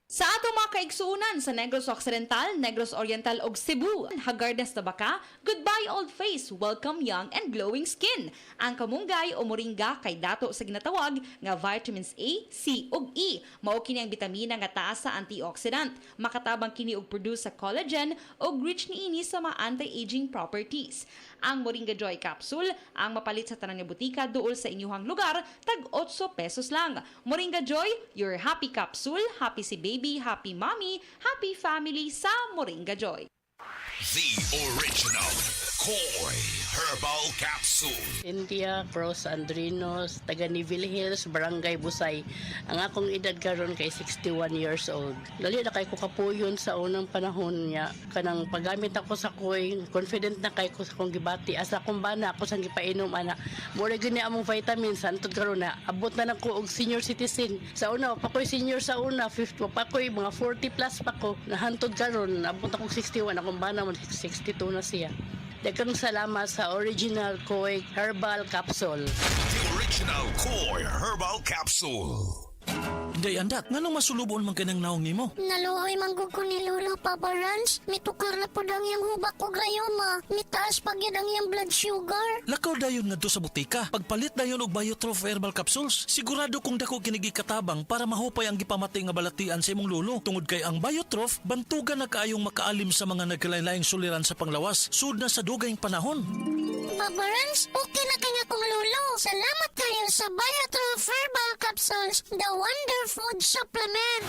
Sa ato mga kaigsuunan sa Negros Occidental, Negros Oriental ug Cebu, hagardas na baka, goodbye old face, welcome young and glowing skin. Ang kamunggay o moringa kay dato sa ginatawag nga vitamins A, C ug E. Mao kini ang bitamina nga taas sa antioxidant, makatabang kini og produce sa collagen ug rich niini sa mga anti-aging properties. Ang Moringa Joy Capsule ang mapalit sa tanan nga butika duol sa inyuhang lugar tag 8 pesos lang. Moringa Joy, your happy capsule, happy si baby, happy mommy, happy family sa Moringa Joy. The original Koi Herbal Capsule. India Cross Andrinos, taga Nivil Hills, Barangay Busay. Ang akong edad karon kay 61 years old. Dali na kay ko kapuyon sa unang panahon niya. Kanang paggamit ako sa Koi, confident na kay ko sa kong gibati. Asa kong bana ako sang gipainom ana. Mura gani among vitamins antod karon na abot na nako og senior citizen. Sa una pa ko'y senior sa una, 50 pa ko'y mga 40 plus pa ko. Nahantod karon abot ako 61 akong bana mo 62 na siya. Daghang salamat sa original Koi Herbal Capsule. The original Koi Herbal Capsule. Day andat, nganong masulubon man kanang naong nimo? Naluoy manggug ko ni Lolo Papa Rans. Mitukar na po ang iyang hubak ko gayoma. Mitaas pag yan ang iyang blood sugar. Lakaw dayon ngadto sa butika. Pagpalit dayon og Biotrof Herbal Capsules, sigurado kung dako kinigi katabang para mahupay ang gipamati nga balatian sa imong lolo. Tungod kay ang Biotrof, bantugan na kaayong makaalim sa mga nagkalain-laing suliran sa panglawas, sud na sa dugayng panahon. Papa Rans, okay na kaya kong Lolo. Salamat kayo sa Biotrof Herbal Capsules, the wonder food supplement.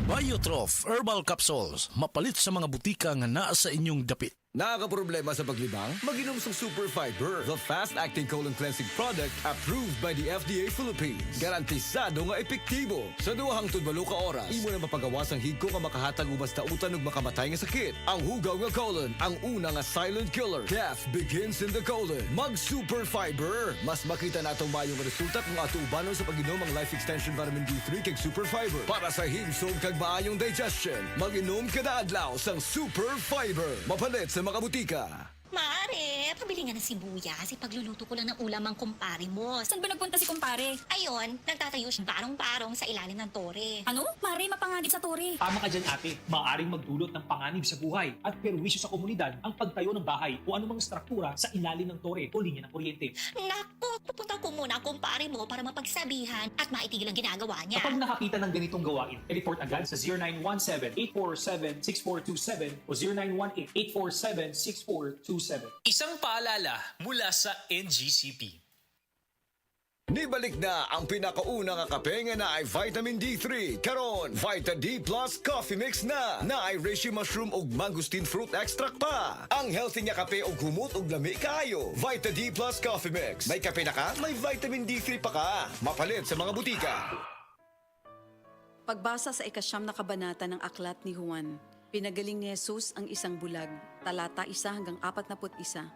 Biotrof Herbal Capsules, mapalit sa mga butika nga naa sa inyong dapit. Nakakaproblema sa paglibang? Mag-inom sa Super Fiber, the fast-acting colon cleansing product approved by the FDA Philippines. Garantisado nga epektibo. Sa duhang tudbalo ka oras, imo na mapagawas ang higko nga makahatag ubas tautan ug makamatay nga sakit. Ang hugaw nga colon, ang una nga silent killer. Death begins in the colon. Mag-Super Fiber. Mas makita natong mayong resulta kung ato ubanon sa pag-inom ang Life Extension Vitamin D3 kag Super Fiber. Para sa himsog kag maayong digestion, mag-inom kada adlaw sang Super Fiber. Mapalit sa mga butika. Mare, pabili nga ng sibuyas. Ipagluluto ko lang ng ulam ang kumpare mo. Saan ba nagpunta si kumpare? Ayun, nagtatayo siya barong-barong sa ilalim ng tore. Ano? Mare, mapanganib sa tore. Tama ka dyan ate, maaaring magdulot ng panganib sa buhay at perwisyo sa komunidad ang pagtayo ng bahay o anumang struktura sa ilalim ng tore o linya ng kuryente. Naku, pupunta ko muna ang kumpare mo para mapagsabihan at maitigil ang ginagawa niya. Kapag nakakita ng ganitong gawain, report agad sa 0917-847-6427 o 0918-847-6427. Isang paalala mula sa NGCP. Nibalik na ang pinakauna nga kape nga na ay vitamin D3. Karon, Vita D Plus Coffee Mix na ay reishi mushroom ug mangosteen fruit extract pa. Ang healthy nga kape og humot ug lami kaayo. Vita D Plus Coffee Mix. May kape na ka, may vitamin D3 pa ka. Mapalit sa mga butika. Pagbasa sa ikasyam na kabanata ng aklat ni Juan, pinagaling ni Jesus ang isang bulag, talata 1 hanggang 41.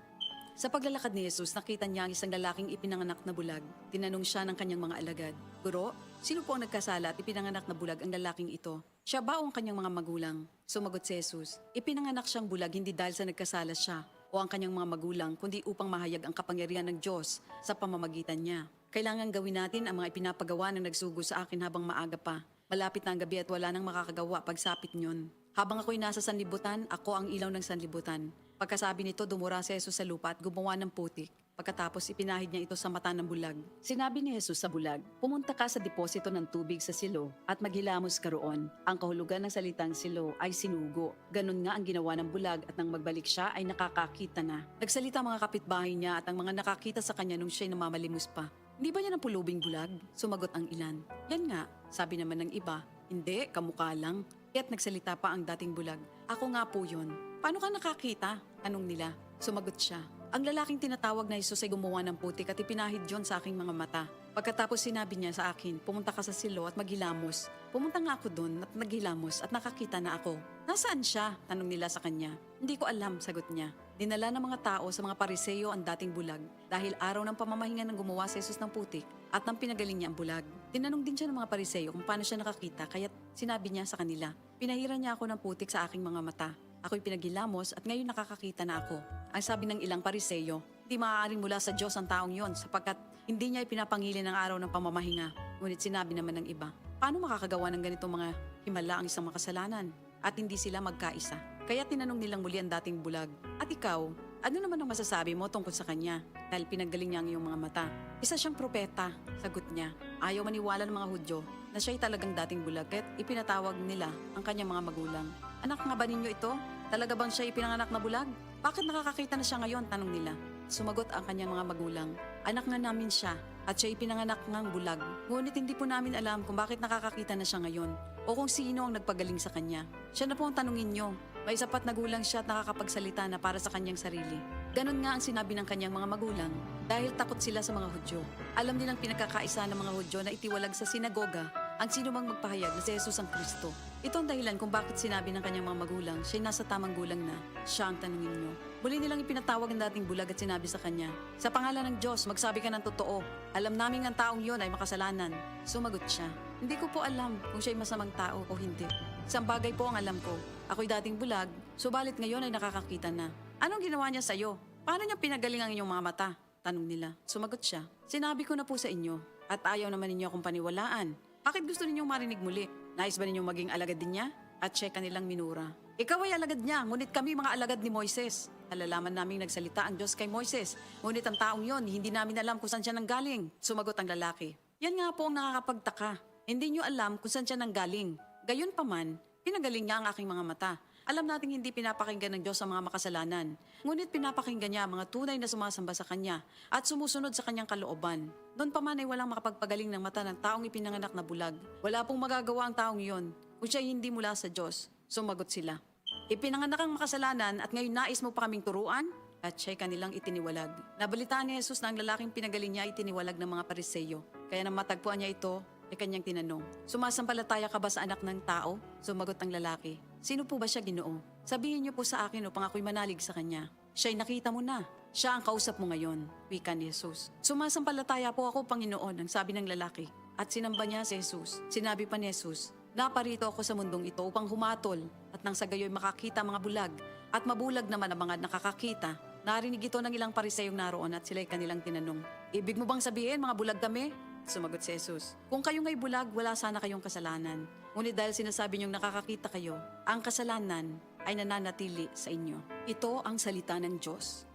Sa paglalakad ni Jesus, nakita niya ang isang lalaking ipinanganak na bulag. Tinanong siya ng kanyang mga alagad, "Guro, sino po ang nagkasala at ipinanganak na bulag ang lalaking ito? Siya ba o ang kanyang mga magulang?" Sumagot si Jesus, "Ipinanganak siyang bulag hindi dahil sa nagkasala siya o ang kanyang mga magulang, kundi upang mahayag ang kapangyarihan ng Diyos sa pamamagitan niya. Kailangan gawin natin ang mga ipinapagawa ng nagsugo sa akin habang maaga pa. Malapit na ang gabi at wala nang makakagawa pagsapit niyon. Habang ako'y nasa sanlibutan, ako ang ilaw ng sanlibutan." Pagkasabi nito, dumura si Jesus sa lupa at gumawa ng putik. Pagkatapos ipinahid niya ito sa mata ng bulag. Sinabi ni Jesus sa bulag, "Pumunta ka sa deposito ng tubig sa silo at maghilamos ka roon." Ang kahulugan ng salitang silo ay sinugo. Ganun nga ang ginawa ng bulag at nang magbalik siya ay nakakakita na. Nagsalita mga kapitbahay niya at ang mga nakakita sa kanya nung siya'y namamalimos pa. "Hindi ba yan ang pulubing bulag?" Sumagot ang ilan. "Yan nga," sabi naman ng iba. "Hindi, kamukha lang." Kaya't nagsalita pa ang dating bulag, "Ako nga po yun." "Paano ka nakakita?" tanong nila. Sumagot siya, "Ang lalaking tinatawag na Jesus ay gumawa ng putik at ipinahid yon sa aking mga mata. Pagkatapos sinabi niya sa akin, pumunta ka sa silo at maghilamos. Pumunta nga ako doon at naghilamos at nakakita na ako." "Nasaan siya?" tanong nila sa kanya. "Hindi ko alam," sagot niya. Dinala ng mga tao sa mga Pariseo ang dating bulag dahil araw ng pamamahinga ng gumawa si Jesus ng putik at nang pinagaling niya ang bulag. Tinanong din siya ng mga Pariseo kung paano siya nakakita kaya't sinabi niya sa kanila, "Pinahiran niya ako ng putik sa aking mga mata. Ako'y pinaghilamos at ngayon nakakakita na ako." Ang sabi ng ilang Pariseo, "Di maaaring mula sa Diyos ang taong yon sapagkat hindi niya ipinapangili ng araw ng pamamahinga." Ngunit sinabi naman ng iba, "Paano makakagawa ng ganitong mga himala ang isang makasalanan at hindi sila magkaisa. Kaya tinanong nilang muli ang dating bulag, "At ikaw, ano naman ang masasabi mo tungkol sa kanya?" Dahil pinagaling niya ang iyong mga mata. "Isa siyang propeta," sagot niya. Ayaw maniwala ng mga Hudyo na siya'y talagang dating bulag at ipinatawag nila ang kanyang mga magulang. "Anak nga ba ninyo ito? Talaga bang siya ipinanganak na bulag? Bakit nakakakita na siya ngayon?" tanong nila. Sumagot ang kanyang mga magulang, "Anak nga namin siya at siya ipinanganak ngang bulag. Ngunit hindi po namin alam kung bakit nakakakita na siya ngayon o kung sino ang nagpagaling sa kanya. Siya na po ang tanungin nyo. May sapat na gulang siya at nakakapagsalita na para sa kanyang sarili." Ganon nga ang sinabi ng kanyang mga magulang dahil takot sila sa mga Hudyo. Alam nilang pinagkakaisa ng mga Hudyo na itiwalag sa sinagoga ang sino mang magpahayag na si Jesus ang Kristo. Ito ang dahilan kung bakit sinabi ng kanyang mga magulang siya'y nasa tamang gulang na siya ang tanungin nyo. Muli nilang ipinatawag ang dating bulag at sinabi sa kanya, "Sa pangalan ng Diyos, magsabi ka ng totoo. Alam namin ang taong yon ay makasalanan." Sumagot siya, "Hindi ko po alam kung siya'y masamang tao o hindi. Isang bagay po ang alam ko. Ako'y dating bulag, subalit ngayon ay nakakakita na." "Anong ginawa niya sa iyo? Paano niya pinagaling ang inyong mga mata?" tanong nila. Sumagot siya, "Sinabi ko na po sa inyo at ayaw naman ninyo akong paniwalaan. Bakit gusto ninyong marinig muli? Nais ba ninyong maging alagad din niya?" At siya kanilang minura. "Ikaw ay alagad niya, ngunit kami mga alagad ni Moises. Nalalaman naming nagsalita ang Diyos kay Moises, ngunit ang taong yon, hindi namin alam kung saan siya nanggaling." Sumagot ang lalaki, "Yan nga po ang nakakapagtaka. Hindi niyo alam kung saan siya nanggaling. Gayon pa man, pinagaling niya ang aking mga mata. Alam nating hindi pinapakinggan ng Diyos ang mga makasalanan, ngunit pinapakinggan niya ang mga tunay na sumasamba sa Kanya at sumusunod sa Kanyang kalooban. Doon pa man ay walang makapagpagaling ng mata ng taong ipinanganak na bulag. Wala pong magagawa ang taong yon kung siya hindi mula sa Diyos." Sumagot sila, "Ipinanganak ang makasalanan at ngayon nais mo pa kaming turuan?" At siya'y kanilang itiniwalag. Nabalitaan ni Jesus na ang lalaking pinagaling niya ay itiniwalag ng mga Pariseyo. Kaya nang matagpuan niya ito, ay kanyang tinanong, "Sumasampalataya ka ba sa anak ng tao?" Sumagot ang lalaki, "Sino po ba siya, Ginoo? Sabihin niyo po sa akin upang ako'y manalig sa kanya." "Siya'y nakita mo na. Siya ang kausap mo ngayon," wika ni Jesus. "Sumasampalataya po ako, Panginoon," ang sabi ng lalaki. At sinamba niya si Jesus. Sinabi pa ni Jesus, "Naparito ako sa mundong ito upang humatol at nang sa gayoy makakita mga bulag at mabulag naman ang mga nakakakita." Narinig ito ng ilang Pariseyong naroon at sila'y kanilang tinanong, "Ibig mo bang sabihin mga bulag kami?" Sumagot si Jesus, "Kung kayo nga'y bulag, wala sana kayong kasalanan. Ngunit dahil sinasabi niyong nakakakita kayo, ang kasalanan ay nananatili sa inyo." Ito ang salita ng Diyos.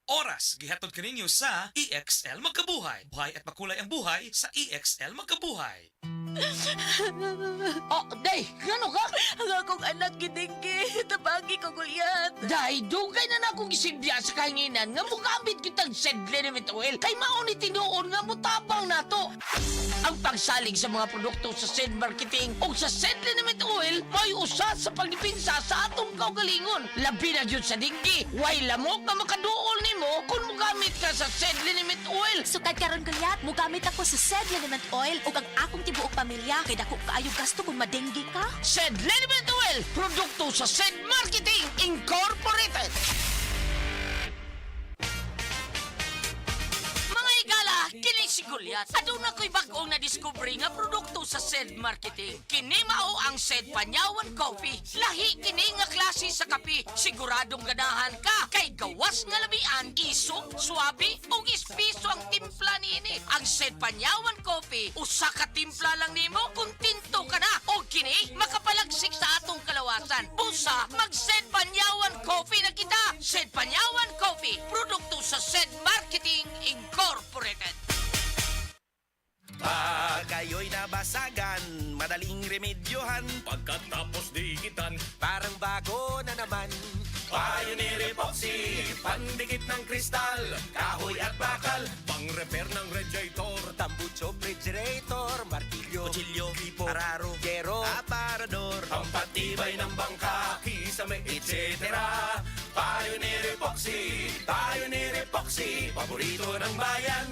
Oras gihatod kaninyo sa EXL Magkabuhay. Buhay at makulay ang buhay sa EXL Magkabuhay. Oh, day, ano ka? Ang akong anak gidinggi, tabagi ko guyat. Day, dugay na akong isilbiya sa kahinginan nga mugamit kitang sedlinimit oil kay mauni tinuon nga mutabang nato. Ang pagsalig sa mga produkto sa Sed Marketing o sa Sedlinimit Oil may usa sa pagdipinsa sa atong kaugalingon. Labi na jud sa dinggi, way lamok na makaduol nimo kung mugamit ka sa Sedlinimit Oil. Sukad karon guyat, mugamit ako sa Sed Liniment Oil ug ang akong tibuok pamilya kay dako kaayo gasto kung madenggi ka. Sedlinimit Oil, produkto sa Sed Marketing Incorporated. Kini si Goliath. Aduna ko'y bagong na-discovery nga produkto sa Sed Marketing. Kini mao ang Sed Panyawan Coffee. Lahi kini nga klase sa kape. Siguradong ganahan ka. Kay gawas nga labian, isog, swabe, o ispiso ang timpla niini. Ang Sed Panyawan Coffee, usa ka timpla lang nimo, kuntinto ka na. O kini, makapalagsik sa atong kalawasan. Busa, mag-Sed Panyawan Coffee na kita. Sed Panyawan Coffee, produkto sa Sed Marketing Incorporated. Pag kayo'y nabasagan, madaling remedyohan. Pagkatapos dikitan, Parang bago na naman. Pioneer Epoxy, pandikit ng kristal, kahoy at bakal, pang-repair ng radiator, tambucho, refrigerator, martilyo, kutsilyo, gripo, araro, gero, aparador, pampatibay ng bangka, kisame, etc. Pioneer Epoxy, paborito ng bayan.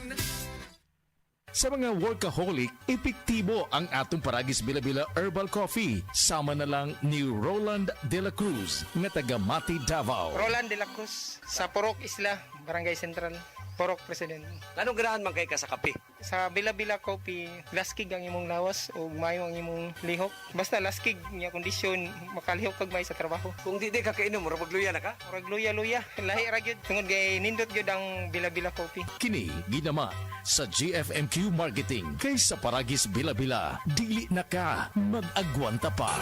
Sa mga workaholic, epektibo ang atong Paragis Bila-Bila Herbal Coffee. Sama na lang ni Roland De La Cruz, nga taga Mati, Davao. Roland De La Cruz, sa Purok Isla, Barangay Central. Porok President. Anong ganahan man kay ka sa kape? Sa Bila-Bila Coffee, laskig ang imong lawas o mayo ang imong lihok. Basta laskig niya kondisyon, makalihok kag may sa trabaho. Kung di ka kainom, mura magluya na ka? Murag luya-luya, lahi ra gyud. Tungod kay nindot gyud ang Bila-Bila Coffee. Kini ginama sa GFMQ Marketing kay sa Paragis Bila-Bila. Dili na ka mag-agwanta pa.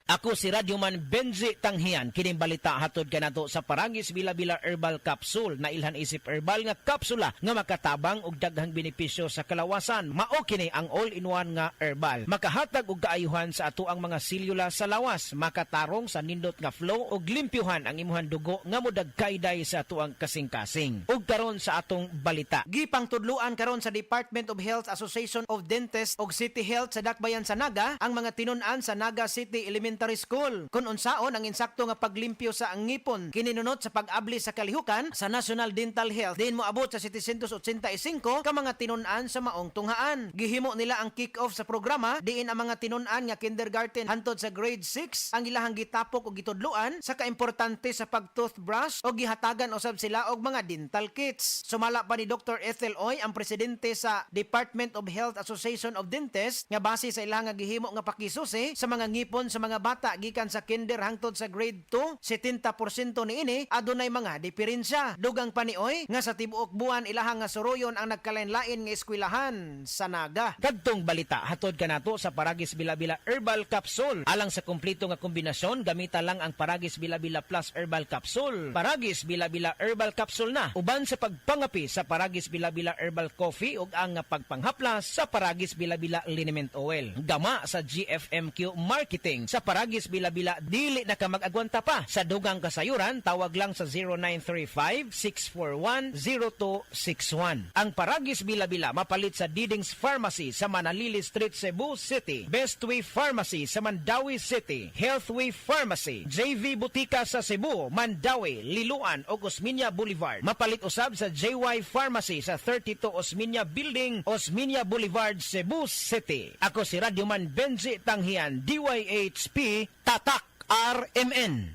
Ako si Radyoman Benji Tanghian, kining balita hatod kanato sa Paragis Bila-Bila Herbal Capsule na ilhan isip herbal nga kapsula nga makatabang og daghang benepisyo sa kalawasan. Mao kini ang all-in-one nga herbal. Makahatag og kaayuhan sa ato ang mga selula sa lawas, makatarong sa nindot nga flow og limpyuhan ang imuhang dugo nga modagkayday sa ato ang kasing-kasing. Ug karon sa atong balita. Gipang tudluan karon sa Department of Health Association of Dentists og City Health sa Dakbayan sa Naga ang mga tinun-an sa Naga City Elementary School kung unsaon ang insakto nga paglimpyo sa ngipon kininunot sa pag-abli sa kalihukan sa National Dental Health din moabot sa 785 ka mga tinun-an sa maong tunghaan. Gihimo nila ang kick-off sa programa diin ang mga tinun-an nga kindergarten hantod sa grade 6 ang ilahang gitapok og gitudluan sa kaimportante sa pag-toothbrush o gihatagan usab sila og mga dental kits. Sumala pa ni Dr. Ethel Oy, ang presidente sa Department of Health Association of Dentists, nga base sa ilahang gihimo nga pakisusi sa mga ngipon sa mga bata gikan sa kinder hangtod sa grade 2, 70% niini adunay mga diferensya. Dugang pa ni Oy nga sa tibuok buwan ilahang nga suruyon ang nagkalain-lain nga eskwelahan sa Naga. Kadtong balita hatod kanato sa Paragis Bila-Bila Herbal Capsule. Alang sa kumpleto nga kombinasyon, gamita lang ang Paragis Bila-Bila Plus Herbal Capsule. Paragis Bila-Bila Herbal Capsule na uban sa pagpangapi sa Paragis Bila-Bila Herbal Coffee ug ang pagpanghaplas sa Paragis Bila-Bila Liniment Oil. Gama sa GFMQ Marketing sa Paragis Bila-Bila, dili na ka mag-agwanta pa. Sa dugang kasayuran, tawag lang sa 0935-641-0261. Ang Paragis Bila-Bila mapalit sa Didings Pharmacy sa Manalili Street, Cebu City, Bestway Pharmacy sa Mandawi City, Healthway Pharmacy, JV Butika sa Cebu, Mandawi, Liloan o Osmeña Boulevard. Mapalit usab sa JY Pharmacy sa 32 Osmeña Building, Osmeña Boulevard, Cebu City. Ako si Radyoman Benji Tanghian, DYHP Tatak RMN.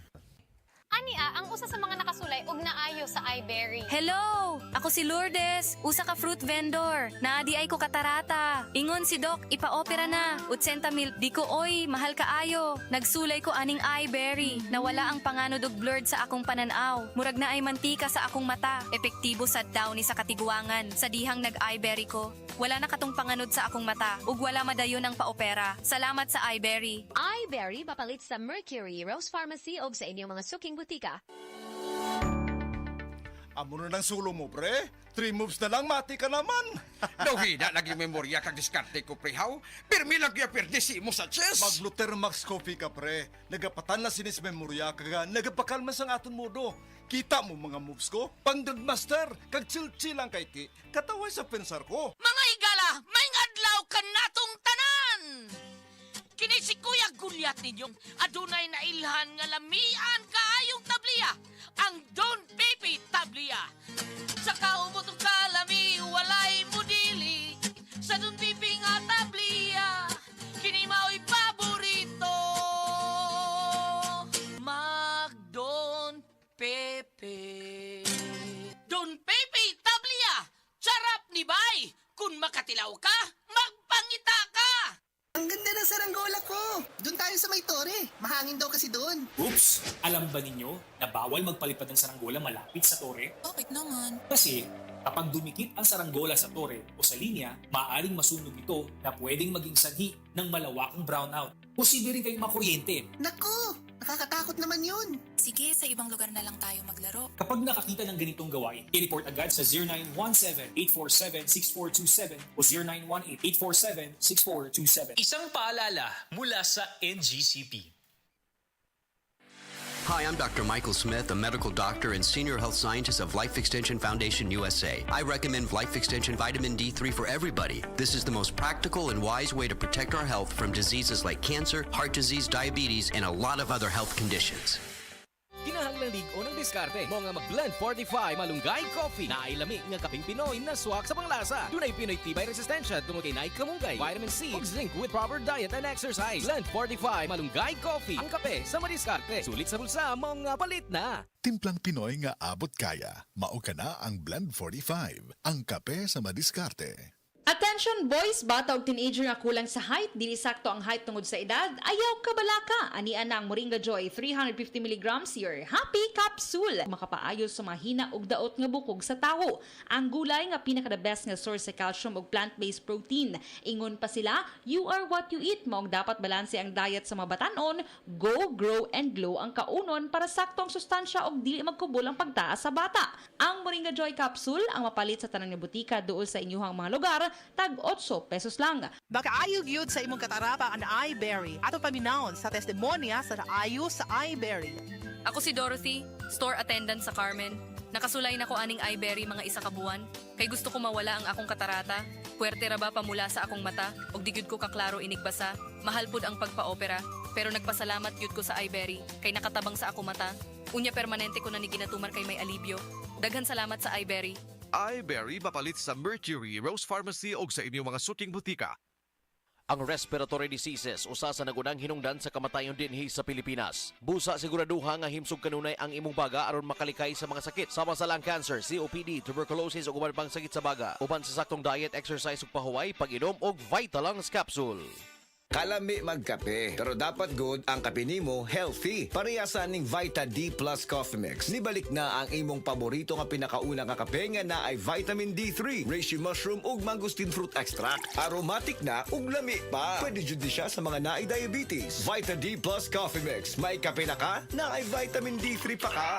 Ania, ang usa sa mga nakasulay og naayo sa iBerry. Hello! Ako si Lourdes, usa ka fruit vendor. Naadi ay ko katarata. Ingon si Doc, ipa-opera na. 80,000, di ko oy, mahal kaayo. Nagsulay ko aning iBerry. Nawala ang panganod og blurred sa akong pananaw. Murag na ay mantika sa akong mata. Epektibo sa daw ni sa katiguangan. Sa dihang nag-iBerry ko. Wala na katong panganod sa akong mata. Ug wala madayon ang paopera. Salamat sa iBerry. iBerry papalit sa Mercury, Rose Pharmacy o sa inyong mga suking butika. Amo na ng sulo mo, pre. 3 moves na lang, mati ka naman. Daw hina, naging memorya kag diskarte ko, prehaw. Pirmi lang kaya perdisi mo sa chess. Mag-Luther Max Coffee ka, pre. Nagapatan na sinis memorya kaga nagapakalma sa aton modo. Kita mo mga moves ko? Pang-grandmaster, kag chill-chill lang kay ti. Kataway sa pensar ko. Mga igala, may adlaw ka natong tanan! Kini si Kuya Gulyat ninyong adunay na ilhan nga lamian kaayong tabliya, ang Don Pepe Tabliya. Sa kaumutong kalami, walay mudili, sa Don Pepe nga tabliya, kini mao'y paborito. Mag Don Pepe. Don Pepe Tabliya, sarap ni bay. Kung makatilaw ka, magpangita ka. Ang ganda ng saranggola ko! Doon tayo sa may tore. Mahangin daw kasi doon. Oops! Alam ba ninyo na bawal magpalipad ng saranggola malapit sa tore? Bakit naman? Kasi kapag dumikit ang saranggola sa tore o sa linya, maaaring masunog ito na pwedeng maging sanhi ng malawakang brownout. Posible rin kayong makuryente. Naku! Nakakatakot naman yun. Sige, sa ibang lugar na lang tayo maglaro. Kapag nakakita ng ganitong gawain, i-report agad sa 0917-847-6427 o 0918-847-6427. Isang paalala mula sa NGCP. Hi, I'm Dr. Michael Smith, a medical doctor and senior health scientist of Life Extension Foundation USA. I recommend Life Extension Vitamin D3 for everybody. This is the most practical and wise way to protect our health from diseases like cancer, heart disease, diabetes, and a lot of other health conditions. Kinahanglan lig-o ng diskarte mo nga mag-blend 45 malunggay coffee na ay lami nga kaping Pinoy na swak sa panglasa. Dunay Pinoy tibay resistensya tungod kay naay kamunggay, vitamin C ug zinc with proper diet and exercise. Blend 45 malunggay coffee. Ang kape sa madiskarte. Sulit sa bulsa mo nga palit na. Timplang Pinoy nga abot kaya. Mao ka na ang Blend 45. Ang kape sa madiskarte. Attention boys, bata og teenager nga kulang sa height, dili sakto ang height tungod sa edad, ayaw kabalaka. Anian na ang Moringa Joy 350 mg your happy capsule. Makapaayo sa mahina ug daot nga bukog sa tawo. Ang gulay nga pinaka the best nga source sa calcium ug plant-based protein. Ingon pa sila, you are what you eat. Maong dapat balanse ang diet sa mga batanon, go, grow, and glow ang kaunon para sakto ang sustansya ug dili magkubol ang pagtaas sa bata. Ang Moringa Joy capsule ang mapalit sa tanang nga butika duol sa inyuhang mga lugar, tag 8 pesos lang. Makaayog yun sa imong katarapa ang iBerry. Ato paminahon sa testimonya sa naayo sa iBerry. Ako si Dorothy, store attendant sa Carmen. Nakasulay na ko aning iBerry mga isa ka buwan. Kay gusto ko mawala ang akong katarata. Puwerte ra ba pamula sa akong mata? Og di gyud ko kaklaro inigbasa. Mahal pud ang pagpa-opera. Pero nagpasalamat gyud ko sa iBerry. Kay nakatabang sa akong mata. Unya permanente ko na ni ginatumar kay may alibyo. Daghan salamat sa iBerry. iBerry mapalit sa Mercury, Rose Pharmacy o sa inyong mga suking butika. Ang respiratory diseases usa sa nagunang hinungdan sa kamatayon dinhi sa Pilipinas. Busa siguraduha nga himsog kanunay ang imong baga aron makalikay sa mga sakit sama sa lung cancer, COPD, tuberculosis ug uban pang sakit sa baga. Uban sa saktong diet, exercise ug pahuway, pag-inom og Vitalungs capsule. Kalami magkape, pero dapat good ang kape nimo healthy. Parehasan ning Vita D Plus Coffee Mix. Nibalik na ang imong paborito nga pinakauna nga kape nga na ay vitamin D3, reishi mushroom ug mangosteen fruit extract. Aromatic na ug lami pa. Pwede jud siya sa mga naay diabetes. Vita D Plus Coffee Mix. May kape na ka, na ay vitamin D3 pa ka.